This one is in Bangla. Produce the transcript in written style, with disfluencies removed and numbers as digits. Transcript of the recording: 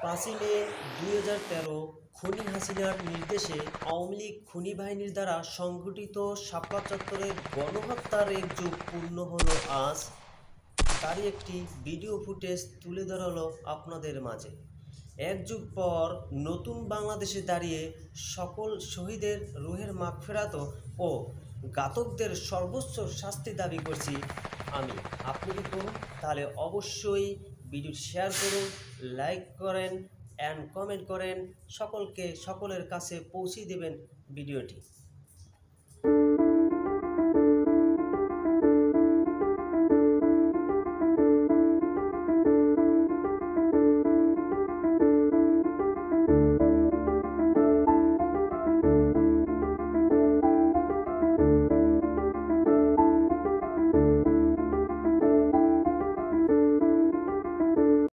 5ই মে 2013 খুনি হাসিনার নির্দেশে আওয়ামী লীগ খুনি বাহিনীর দ্বারা সংঘটিত শাপলা চত্বরের গণহত্যার এক যুগ পূর্ণ হলো আজ। তারই একটি ভিডিও ফুটেজ তুলে ধরা হলো আপনাদের মাঝে। এক যুগ পর নতুন বাংলাদেশে দাঁড়িয়ে সকল শহীদের রুহের মাগফিরাত ও ঘাতকদের সর্বোচ্চ শাস্তি দাবি করছি আমি। আপনি কি করুন? তাহলে অবশ্যই ভিডিও শেয়ার করুন, লাইক করেন অ্যান্ড কমেন্ট করেন, সকলের কাছে পৌঁছে দেবেন ভিডিওটি।